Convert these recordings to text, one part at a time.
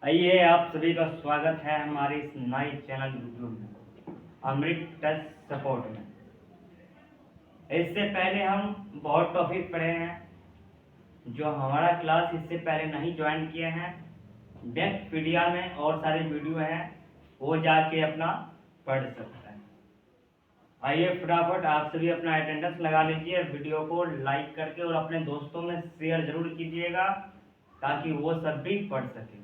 आइए आप सभी का स्वागत है हमारे इस नए चैनल वीडियो में, अमृत टच सपोर्ट में। इससे पहले हम बहुत टॉपिक पढ़े हैं। जो हमारा क्लास इससे पहले नहीं ज्वाइन किए हैं, डेस्कपीडिया में और सारे वीडियो हैं, वो जाके अपना पढ़ सकते हैं। आइए फटाफट आप सभी अपना अटेंडेंस लगा लीजिए, वीडियो को लाइक करके और अपने दोस्तों में शेयर जरूर कीजिएगा ताकि वो सब भी पढ़ सकें।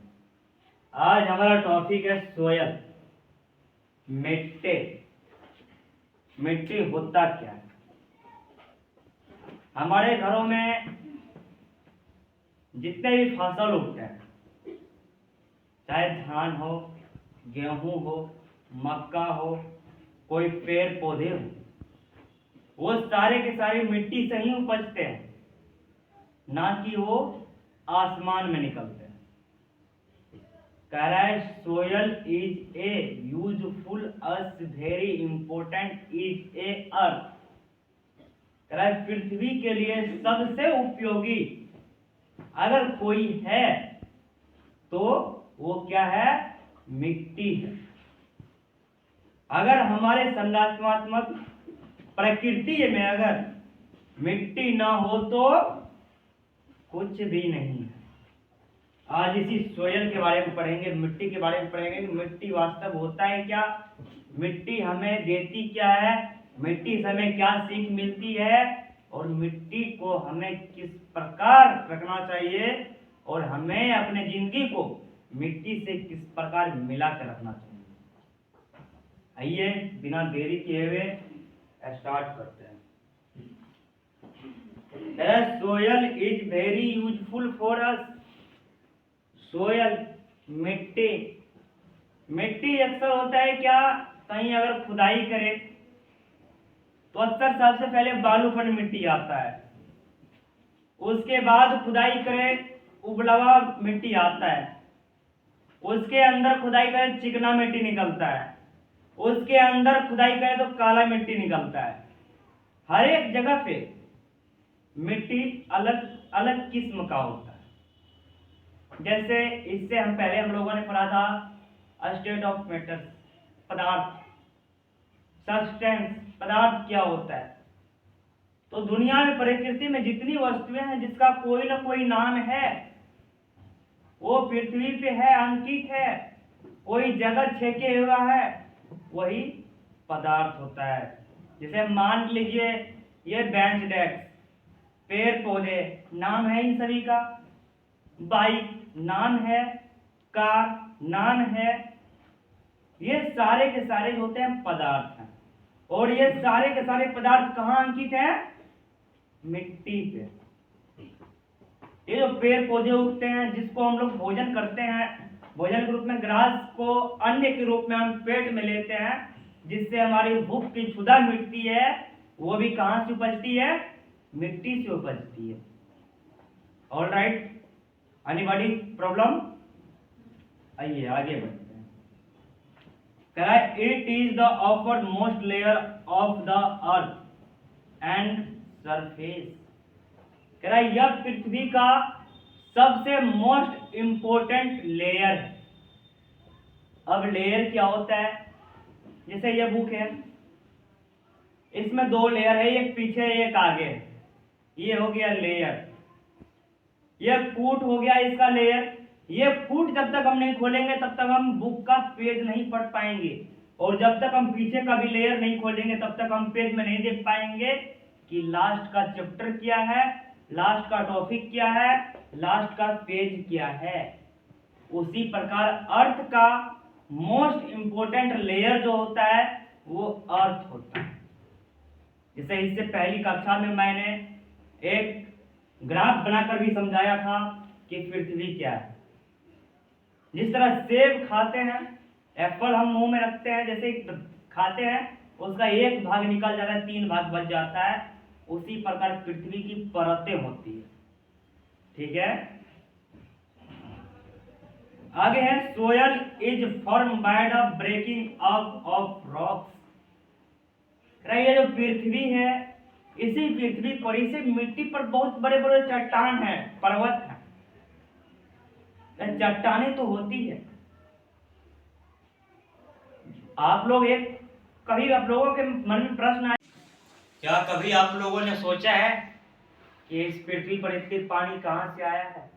आज हमारा टॉपिक है सोयल। मिट्टी। मिट्टी होता क्या है? हमारे घरों में जितने भी फसल उगते हैं, चाहे धान हो, गेहूं हो, मक्का हो, कोई पेड़ पौधे हो, वो सारे के सारे मिट्टी से ही उपजते हैं, ना कि वो आसमान में निकलते हैं। कह रहा है soil is a useful as very important is a earth. कह रहा है पृथ्वी के लिए सबसे उपयोगी अगर कोई है तो वो क्या है? मिट्टी है। अगर हमारे संरचनात्मक प्रकृति में अगर मिट्टी ना हो तो कुछ भी नहीं है। आज इसी सोयल के बारे में पढ़ेंगे, मिट्टी के बारे में पढ़ेंगे कि मिट्टी वास्तव होता है क्या, मिट्टी हमें देती क्या है, मिट्टी से हमें क्या सीख मिलती है और मिट्टी को हमें किस प्रकार रखना चाहिए और हमें अपने जिंदगी को मिट्टी से किस प्रकार मिला कर रखना चाहिए। आइए बिना देरी किए हुए स्टार्ट करते हैं। Soil is very useful for us. Soil मिट्टी। मिट्टी अक्सर होता है क्या, कहीं अगर खुदाई करे तो अक्सर सबसे पहले बालूफंड मिट्टी आता है, उसके बाद खुदाई करे उबलवा मिट्टी आता है, उसके अंदर खुदाई करे चिकना मिट्टी निकलता है, उसके अंदर खुदाई करे तो काला मिट्टी निकलता है। हर एक जगह पे मिट्टी अलग अलग किस्म का होता है। जैसे इससे हम लोगों ने पढ़ा था स्टेट ऑफ मैटर, पदार्थ, सब्सटेंस, पदार्थ क्या होता है। तो दुनिया में प्रकृति में जितनी वस्तुएं हैं जिसका कोई ना कोई नाम है, वो पृथ्वी पे है, अंकित है, कोई जगह छेके हुआ है, वही पदार्थ होता है। जैसे मान लीजिए ये बेंच डेस्क, पेड़ पौधे नाम है इन सभी का, बाइक नाम है, कार नाम है, ये सारे के सारे होते हैं पदार्थ हैं। और ये सारे के सारे पदार्थ कहाँ अंकित हैं? मिट्टी पे। ये जो पेड़ पौधे उगते हैं जिसको हम लोग भोजन करते हैं, भोजन के रूप में ग्रास को अन्न के रूप में हम पेट में लेते हैं, जिससे हमारी भूख की क्षुधा मिटती है, वो भी कहाँ से उपजती है? मिट्टी से उपजती है। All right, anybody problem? आइए आगे बढ़ते हैं। कह रहा है it is the upper most layer of the earth and surface. कह रहा है यह पृथ्वी का सबसे मोस्ट इंपोर्टेंट लेयर है। अब लेयर क्या होता है? जैसे यह बुक है, इसमें दो लेयर है, एक पीछे एक आगे। ये हो गया लेयर। ये फूट हो गया इसका लेयर। ये फूट जब तक हम नहीं खोलेंगे तब तक हम बुक का पेज नहीं पढ़ पाएंगे, और जब तक हम पीछे का भी लेयर नहीं खोलेंगे तब तक हम पेज में नहीं देख पाएंगे कि लास्ट का चैप्टर क्या है, लास्ट का टॉपिक क्या है, लास्ट का पेज क्या है। उसी प्रकार अर्थ का मोस्ट इंपोर्टेंट लेयर जो होता है वो अर्थ होता है। जैसे इससे पहली कक्षा में मैंने एक ग्राफ बनाकर भी समझाया था कि पृथ्वी क्या है। जिस तरह सेब खाते हैं, एप्पल हम मुंह में रखते हैं, जैसे खाते हैं उसका एक भाग निकल जाता है, तीन भाग बच जाता है, उसी प्रकार पृथ्वी की परतें होती है। ठीक है, आगे है soil is form by the breaking up of rocks. ये जो पृथ्वी है, इसी पृथ्वी पर, इसी मिट्टी पर बहुत बड़े बड़े चट्टान हैं, पर्वत हैं। चट्टानें तो होती है। कभी आप लोगों के मन में प्रश्न आया, क्या कभी आप लोगों ने सोचा है कि इस पृथ्वी पर इतनी पानी कहां से आया है?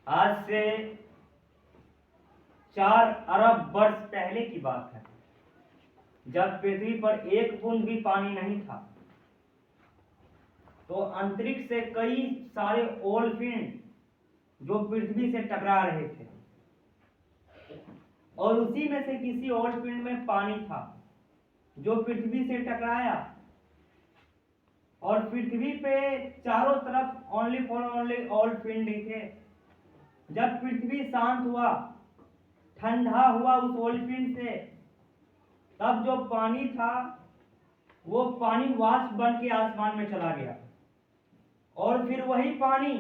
आज से 4 अरब वर्ष पहले की बात है, जब पृथ्वी पर एक बूंद भी पानी नहीं था, तो अंतरिक्ष से कई सारे ओलपिंड जो पृथ्वी से टकरा रहे थे, और उसी में से किसी ओलपिंड में पानी था जो पृथ्वी से टकराया, और पृथ्वी पे चारों तरफ ओनली ओलपिंड ही थे। जब पृथ्वी शांत हुआ, ठंडा हुआ उस ओलपिंड से, तब जो पानी था वो पानी वाष्प बन के आसमान में चला गया, और फिर वही पानी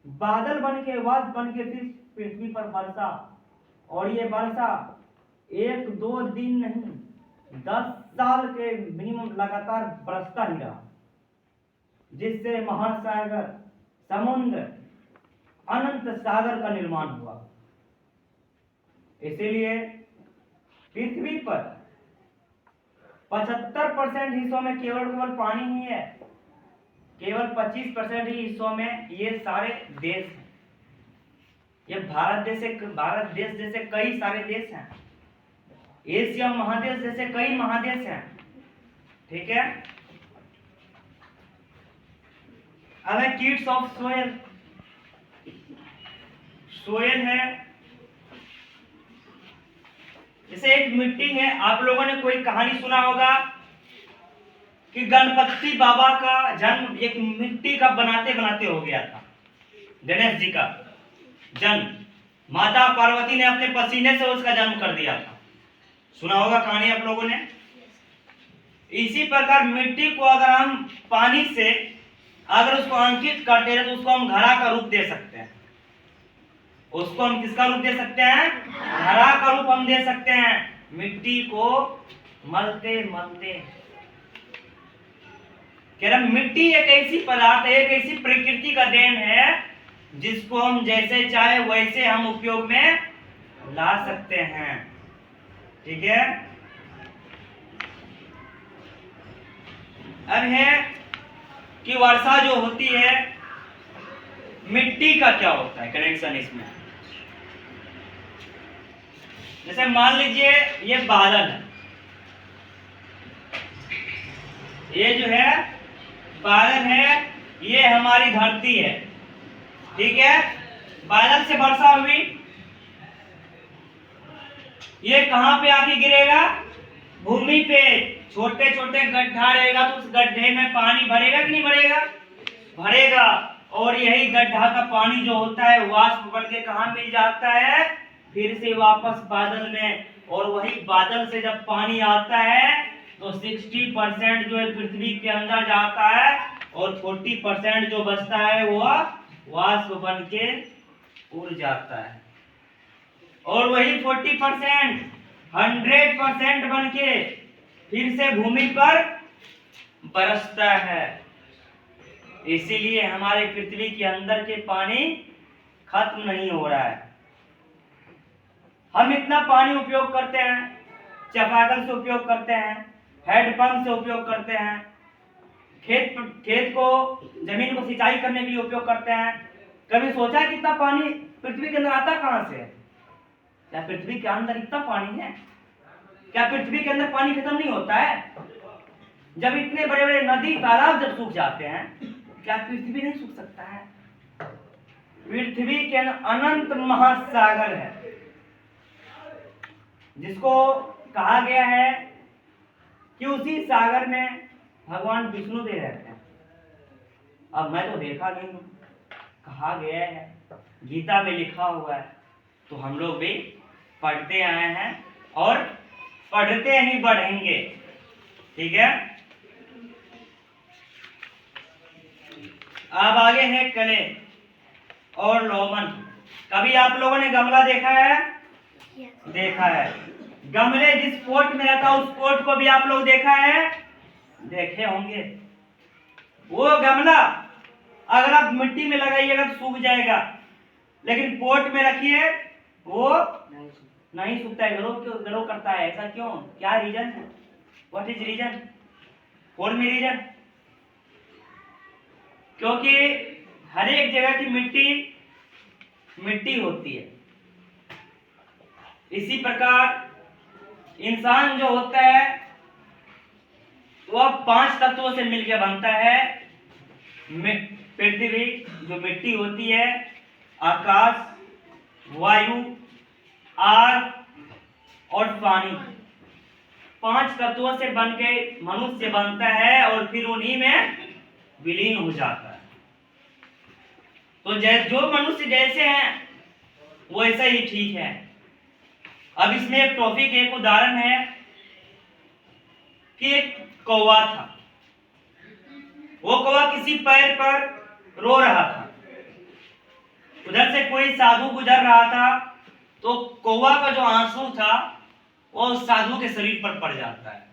बादल बन के वाष्प बन के फिर पृथ्वी पर बरसा, और ये वर्षा 1-2 दिन नहीं 10 साल के मिनिमम लगातार बरसता ही रहा, जिससे महासागर, समुद्र, अनंत सागर का निर्माण हुआ। इसीलिए पृथ्वी पर 75% हिस्सों में केवल पानी ही है, केवल 25% ही हिस्सों में ये सारे देश हैं। ये भारत देश जैसे कई सारे देश हैं, एशिया महादेश जैसे कई महादेश हैं, ठीक है। अब है किड्स ऑफ सोयल। सोयल है जैसे एक मिट्टी है। आप लोगों ने कोई कहानी सुना होगा कि गणपति बाबा का जन्म एक मिट्टी का बनाते बनाते हो गया था। गणेश जी का जन्म माता पार्वती ने अपने पसीने से उसका जन्म कर दिया था। सुना होगा कहानी आप लोगों ने। इसी प्रकार मिट्टी को अगर हम पानी से अगर उसको अंकित करते हैं तो उसको हम घड़ा का रूप दे सकते हैं। उसको हम किसका रूप दे सकते हैं? घड़ा का रूप हम दे सकते हैं। मिट्टी को मलते मलते कह रहा मिट्टी एक ऐसी पदार्थ है, एक ऐसी प्रकृति का देन है जिसको हम जैसे चाहे वैसे हम उपयोग में ला सकते हैं, ठीक है। अब है कि वर्षा जो होती है, मिट्टी का क्या होता है कनेक्शन इसमें। जैसे मान लीजिए ये बादल है, ये जो है बादल है, ये हमारी धरती है, ठीक है। बादल से वर्षा हुई, ये कहां पे आके गिरेगा? भूमि पे। छोटे छोटे गड्ढा रहेगा तो उस गड्ढे में पानी भरेगा कि नहीं भरेगा? भरेगा। और यही गड्ढा का पानी जो होता है वाष्प बन के कहां मिल जाता है? फिर से वापस बादल में। और वही बादल से जब पानी आता है तो 60% जो है पृथ्वी के अंदर जाता है, और 40% जो बचता है वो वाष्प बन के उड़ जाता है। और वही 40% 100% बन के फिर से भूमि पर बरसता है। इसीलिए हमारे पृथ्वी के अंदर के पानी खत्म नहीं हो रहा है। हम इतना पानी उपयोग करते हैं, चापाकल से उपयोग करते हैं, हैंडपंप से उपयोग करते हैं, खेत को जमीन को सिंचाई करने के लिए उपयोग करते हैं। कभी सोचा है कितना पानी पृथ्वी के अंदर आता कहां से है? क्या पृथ्वी के अंदर इतना पानी है? क्या पृथ्वी के अंदर पानी खत्म नहीं होता है? जब इतने बड़े बड़े नदी तालाब जब सूख जाते हैं, क्या पृथ्वी नहीं सूख सकता है? पृथ्वी के अनंत महासागर है, जिसको कहा गया है कि उसी सागर में भगवान विष्णु भी रहते हैं। अब मैं तो देखा नहीं हूं, कहा गया है, गीता में लिखा हुआ है, तो हम लोग भी पढ़ते आए हैं और पढ़ते ही बढ़ेंगे, ठीक है। अब आगे है कले और लोमन। कभी आप लोगों ने गमला देखा है? देखा है। गमले जिस पोट में रहता है उस पोट को भी आप लोग देखा है? देखे होंगे। वो गमला अगर आप मिट्टी में लगाइएगा तो सूख जाएगा, लेकिन पोर्ट में रखिए वो नहीं सूखता है, ग्रो करता है। ऐसा क्यों? क्या reason? What is reason? Four main reason, क्योंकि हर एक जगह की मिट्टी होती है। इसी प्रकार इंसान जो होता है वह 5 तत्वों से मिलकर बनता है। पृथ्वी जो मिट्टी होती है, आकाश, वायु, आग और पानी, 5 तत्वों से बनके मनुष्य बनता है और फिर उन्हीं में विलीन हो जाता है। तो जो मनुष्य जैसे हैं वैसा ही ठीक है। अब इसमें एक टॉपिक, एक उदाहरण है कि एक कौवा था। वो कौवा किसी पेड़ पर रो रहा था। उधर से कोई साधु गुजर रहा था, तो कौवा का जो आंसू था वो उस साधु के शरीर पर पड़ जाता है।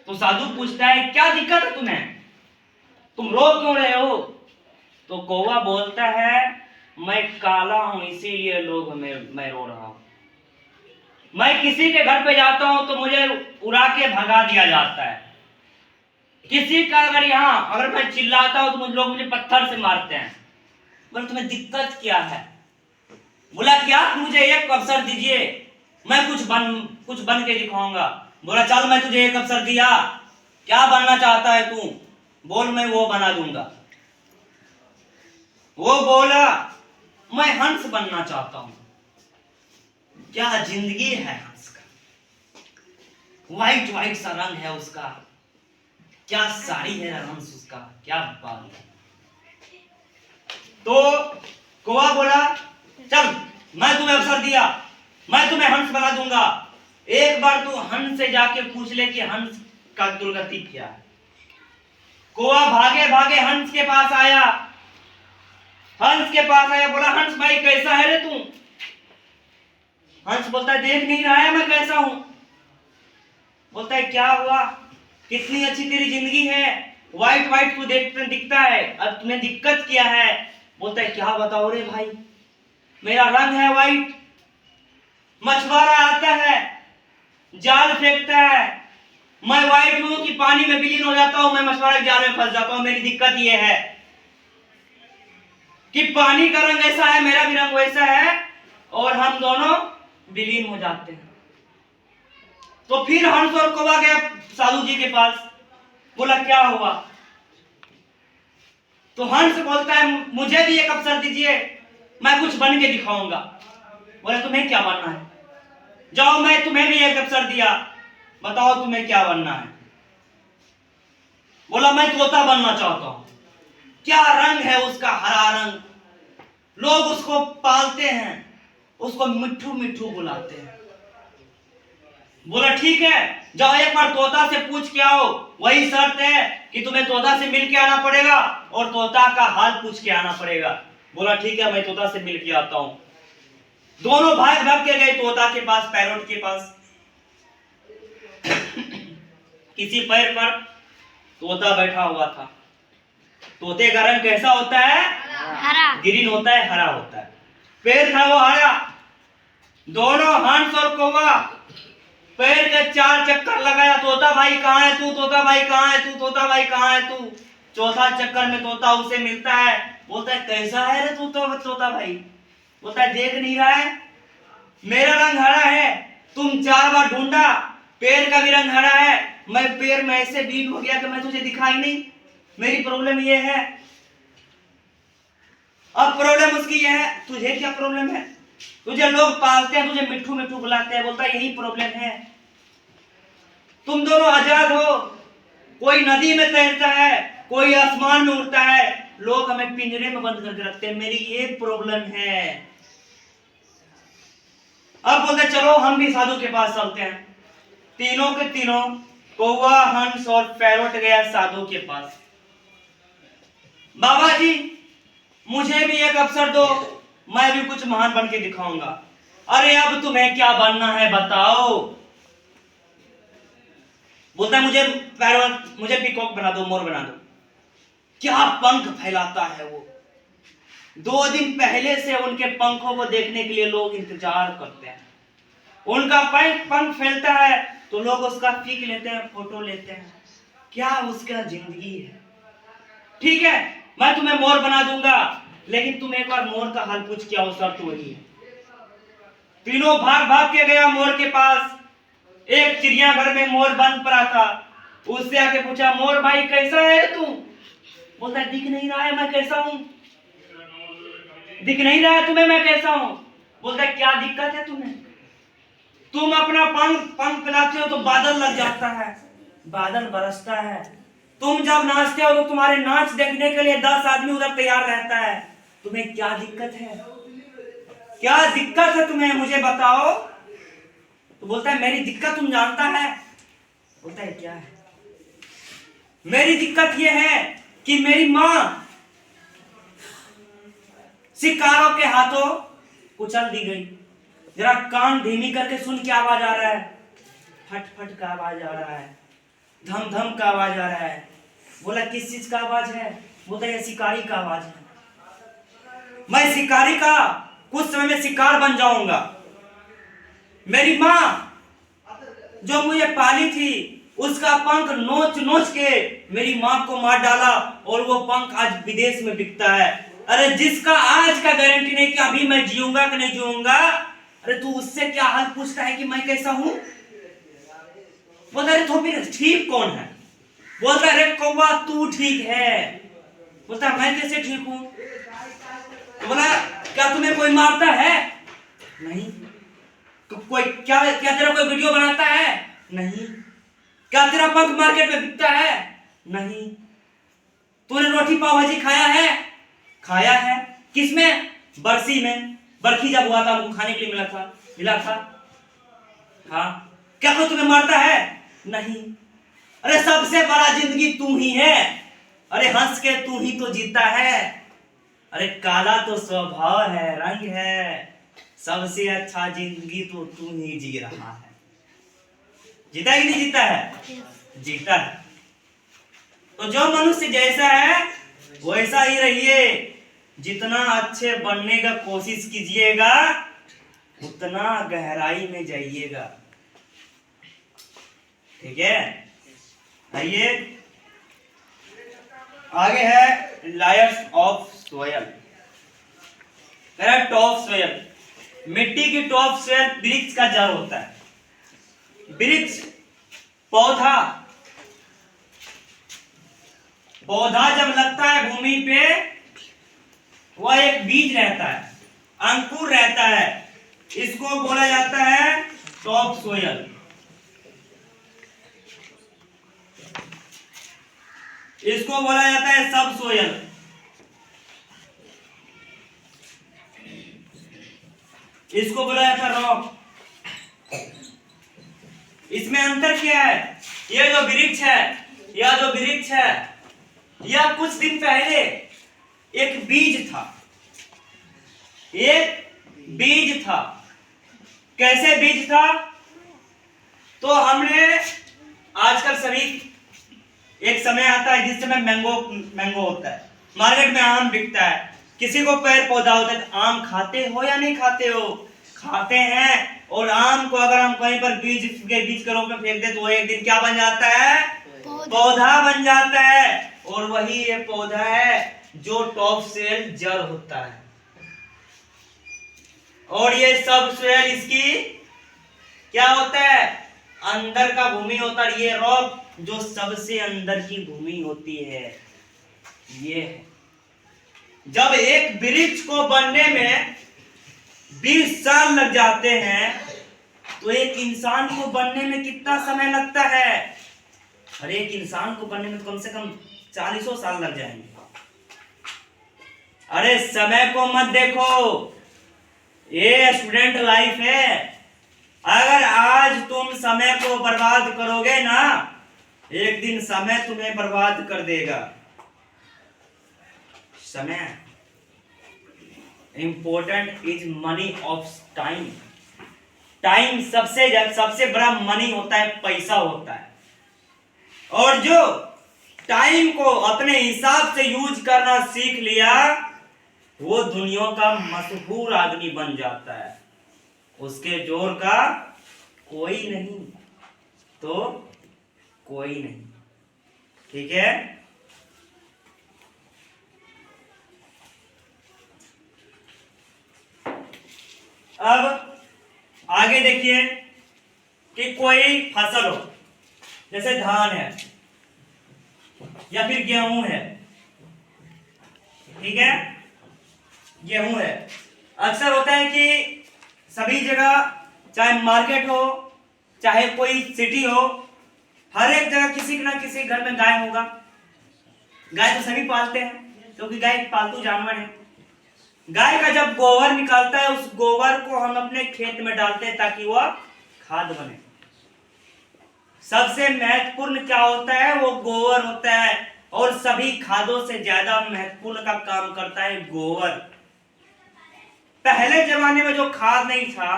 तो साधु पूछता है, क्या दिक्कत है तुम्हें, तुम रो क्यों रहे हो? तो कौवा बोलता है, मैं काला हूं इसीलिए लोग मैं रो रहा हूं। मैं किसी के घर पे जाता हूं तो मुझे उड़ा के भगा दिया जाता है। किसी का अगर मैं चिल्लाता हूं तो लोग मुझे पत्थर से मारते हैं। बोले तुम्हें दिक्कत क्या है? बोला क्या, मुझे एक अवसर दीजिए, मैं कुछ बन के दिखाऊंगा। बोला चल मैं तुझे एक अवसर दिया, क्या बनना चाहता है तू? बोल, मैं वो बना दूंगा। वो बोला, मैं हंस बनना चाहता हूं। क्या जिंदगी है हंस का, व्हाइट व्हाइट सा रंग है उसका, क्या साड़ी है हंस उसका, क्या बात है। तो कौवा बोला, चल मैं तुम्हें अवसर दिया, मैं तुम्हें हंस बना दूंगा। एक बार तू हंस से जाके पूछ ले कि हंस का दुर्गति क्या है। कौवा भागे भागे हंस के पास आया। बोला, हंस भाई कैसा है रे तू? हंस बोलता है, देख नहीं रहा है मैं कैसा हूं? बोलता है, क्या हुआ, कितनी अच्छी तेरी जिंदगी है, व्हाइट व्हाइट तू दिखता है, अब तुम्हें दिक्कत क्या है? बोलता है, क्या बताओ रे भाई, मेरा रंग है व्हाइट, मछुआरा आता है, जाल फेंकता है, मैं व्हाइट हूं कि पानी में विलीन हो जाता हूं, मैं मछुआरा के जाल में फंस जाता हूं। मेरी दिक्कत यह है कि पानी का रंग ऐसा है, मेरा भी रंग वैसा है, और हम दोनों विलीन हो जाते हैं। तो फिर हंस और कौवा गया साधु जी के पास। बोला, क्या हुआ? तो हंस बोलता है, मुझे भी एक अवसर दीजिए, मैं कुछ बन के दिखाऊंगा। बोला, तुम्हें क्या बनना है? जाओ, मैं तुम्हें भी एक अवसर दिया, बताओ तुम्हें क्या बनना है? बोला, मैं तोता बनना चाहता हूं। क्या रंग है उसका, हरा रंग, लोग उसको पालते हैं, उसको मिट्ठू मिट्ठू बुलाते हैं। बोला, ठीक है, जाओ एक बार तोता से पूछ के आओ, वही शर्त है कि तुम्हें तोता से मिल के आना पड़ेगा और तोता का हाल पूछ के आना पड़ेगा। बोला, ठीक है, मैं तोता से मिल के आता हूं। दोनों भाग भाग के गए तोता के पास, पैरोट के पास। किसी पेड़ पर तोता बैठा हुआ था। तोते का रंग कैसा होता है? हरा। ग्रीन होता है, हरा होता है। पेड़ था वो हरा। दोनों हंस और कौवा पेड़ के 4 चक्कर लगाया। तोता भाई कहाँ है तू? तोता भाई कहाँ है तू? तोता भाई कहाँ है तू? चौथा चक्कर में तोता उसे मिलता है। बोलता है, कैसा है रे तू तोता भाई? बोलता है, देख नहीं रहा है, मेरा रंग हरा है, तुम 4 बार ढूंढा, पेड़ का भी रंग हरा है, मैं पेड़ में ऐसे बीन हो गया कि मैं तुझे दिखाई नहीं। मेरी प्रॉब्लम ये है। अब प्रॉब्लम उसकी ये है, तुझे क्या प्रॉब्लम है? तुझे लोग पालते हैं, तुझे मिट्ठू मिट्ठू बुलाते हैं। बोलता है, यही प्रॉब्लम है, तुम दोनों आजाद हो, कोई नदी में तैरता है, कोई आसमान में उड़ता है, लोग हमें पिंजरे में बंद करके रखते हैं, मेरी ये प्रॉब्लम है। अब बोलते चलो हम भी साधु के पास चलते हैं। तीनों के तीनों, कौवा, हंस और पैरोट गया साधु के पास। बाबा जी, मुझे भी एक अवसर दो, मैं भी कुछ महान बन के दिखाऊंगा। अरे अब तुम्हें क्या बनना है बताओ? बोलता है, मुझे पीकॉक बना दो, मोर बना दो। क्या पंख फैलाता है वो, 2 दिन पहले से उनके पंखों को देखने के लिए लोग इंतजार करते हैं। उनका पंख फैलता है तो लोग उसका पिक लेते हैं, फोटो लेते हैं। क्या उसका जिंदगी है। ठीक है, मैं तुम्हें मोर बना दूंगा, लेकिन तुम एक बार मोर का हाल पूछ, क्या हो, शर्त वही है। तीनों भाग भाग के गया मोर के पास। एक चिड़ियाघर में मोर बंद पड़ा था। उससे आके पूछा, मोर भाई कैसा है तू? बोलता है, दिख नहीं रहा है मैं कैसा हूं। दिख नहीं रहा है तुम्हें मैं कैसा हूं? बोलता है, क्या दिक्कत है तुम्हें? तुम अपना पंख फैलाते हो तो बादल लग जाता है, बादल बरसता है। तुम जब नाचते हो तो तुम्हारे नाच देखने के लिए 10 आदमी उधर तैयार रहता है। तुम्हें क्या दिक्कत है? क्या दिक्कत है तुम्हें, मुझे बताओ। तो बोलता है, मेरी दिक्कत तुम जानता है? बोलता है, क्या है? मेरी दिक्कत यह है कि मेरी माँ शिकारों के हाथों कुचल दी गई। जरा कान धीमी करके सुन, क्या आवाज आ रहा है? फट फट का आवाज आ रहा है, धम धम का आवाज आ रहा है। बोला, किस चीज का आवाज है? बोलता है, शिकारी का आवाज है। मैं शिकारी का कुछ समय में शिकार बन जाऊंगा। मेरी माँ जो मुझे पाली थी, उसका पंख नोच नोच के मेरी माँ को मार डाला और वो पंख आज विदेश में बिकता है। अरे जिसका आज का गारंटी नहीं कि अभी मैं जीऊंगा कि नहीं जीऊंगा, अरे तू उससे क्या हाल पूछता है कि मैं कैसा हूं? बोलता है, तो फिर ठीक कौन है? बोलता है, अरे कौवा तू ठीक है। बोलता है, मैं कैसे ठीक हूं? तो बोला, क्या तुम्हें कोई मारता है? नहीं। तो कोई क्या तेरा कोई वीडियो बनाता है? नहीं। क्या तेरा पंख मार्केट में बिकता है? नहीं। तूने रोटी पाव भाजी खाया है? खाया है। किसमें? बरसी में। बरखी जब हुआ था हमको खाने के लिए मिला था। हाँ। क्या कोई तुम्हें मारता है? नहीं। अरे सबसे बड़ा जिंदगी तू ही है। अरे हंस के तू ही तो जीता है। अरे काला तो स्वभाव है, रंग है, सबसे अच्छा जिंदगी तो तू ही जी रहा है। जीता कि नहीं जीता है? जीता है। तो जो मनुष्य जैसा है वैसा ही रहिए। जितना अच्छे बनने का कोशिश कीजिएगा उतना गहराई में जाइएगा। ठीक है, आइए आगे है lawyers of soil. Top soil, मिट्टी की टॉप सोयल वृक्ष का जड़ होता है। वृक्ष पौधा जब लगता है भूमि पे, वह एक बीज रहता है, अंकुर रहता है। इसको बोला जाता है टॉप सोयल। इसको बोला जाता है सब सोयल। इसको बोला जाता है रॉक। इसमें अंतर क्या है? यह जो वृक्ष है, यह कुछ दिन पहले एक बीज था। कैसे बीज था? तो हमने आजकल सभी, एक समय आता है जिस समय मैंगो होता है, मार्केट में आम बिकता है, किसी को पेड़ पौधा होता है। आम खाते हो या नहीं खाते हो? खाते हैं। और आम को अगर हम कहीं पर बीज के रूप में फेंक दे तो वो एक दिन क्या बन जाता है? पौधा बन जाता है। और वही ये पौधा है जो टॉप सोयल जड़ होता है। और ये सब सोयल इसकी क्या होता है? अंदर का भूमि होता है। ये रॉक जो सबसे अंदर की भूमि होती है। ये जब एक वृक्ष को बनने में 20 साल लग जाते हैं, तो एक इंसान को बनने में कितना समय लगता है? हर एक इंसान को बनने में तो कम से कम 40 साल लग जाएंगे। अरे समय को मत देखो, ये स्टूडेंट लाइफ है। अगर आज तुम समय को बर्बाद करोगे ना, एक दिन समय तुम्हें बर्बाद कर देगा। समय important is money of time. Time सबसे बड़ा मनी होता है, पैसा होता है। और जो टाइम को अपने हिसाब से यूज करना सीख लिया, वो दुनिया का मशहूर आदमी बन जाता है, उसके जोर का कोई नहीं, तो कोई नहीं। ठीक है। अब आगे देखिए कि कोई फसल हो, जैसे धान है या फिर गेहूं है। ठीक है, गेहूं है। अक्सर होता है कि सभी जगह, चाहे मार्केट हो चाहे कोई सिटी हो, हर एक जगह किसी ना किसी घर में गाय होगा। गाय तो सभी पालते हैं क्योंकि गाय एक पालतू जानवर है। गाय का जब गोबर निकलता है, उस गोबर को हम अपने खेत में डालते हैं ताकि वह खाद बने। सबसे महत्वपूर्ण क्या होता है? वो गोबर होता है, और सभी खादों से ज्यादा महत्वपूर्ण का काम करता है गोबर। पहले जमाने में जो खाद नहीं था,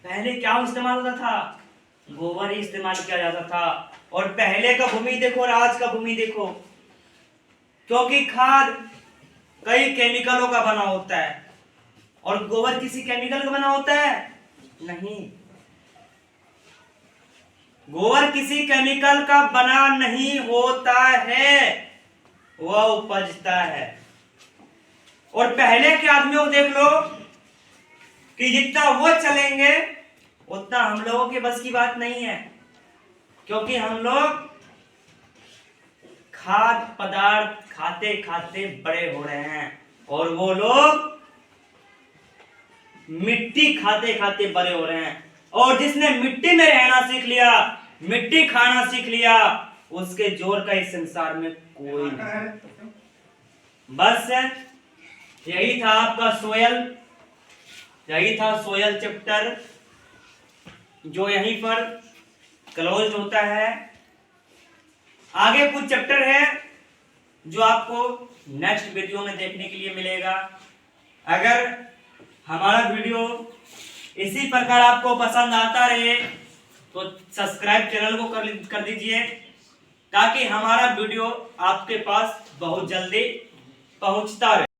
पहले क्या इस्तेमाल होता था? गोबर ही इस्तेमाल किया जाता था। और पहले का भूमि देखो और आज का भूमि देखो, क्योंकि खाद कई केमिकलों का बना होता है और गोबर किसी केमिकल का बना होता है? नहीं, गोबर किसी केमिकल का बना नहीं होता है, वह उपजता है। और पहले के आदमियों को देख लो कि जितना वो चलेंगे उतना हम लोगों के बस की बात नहीं है, क्योंकि हम लोग खाद्य पदार्थ खाते खाते बड़े हो रहे हैं और वो लोग मिट्टी खाते खाते बड़े हो रहे हैं। और जिसने मिट्टी में रहना सीख लिया, मिट्टी खाना सीख लिया, उसके जोर का इस संसार में कोई नहीं। बस यही था आपका सोयल, यही था सोयल चैप्टर, जो यहीं पर क्लोज होता है। आगे कुछ चैप्टर है जो आपको नेक्स्ट वीडियो में देखने के लिए मिलेगा। अगर हमारा वीडियो इसी प्रकार आपको पसंद आता रहे तो सब्सक्राइब चैनल को कर दीजिए, ताकि हमारा वीडियो आपके पास बहुत जल्दी पहुंचता रहे।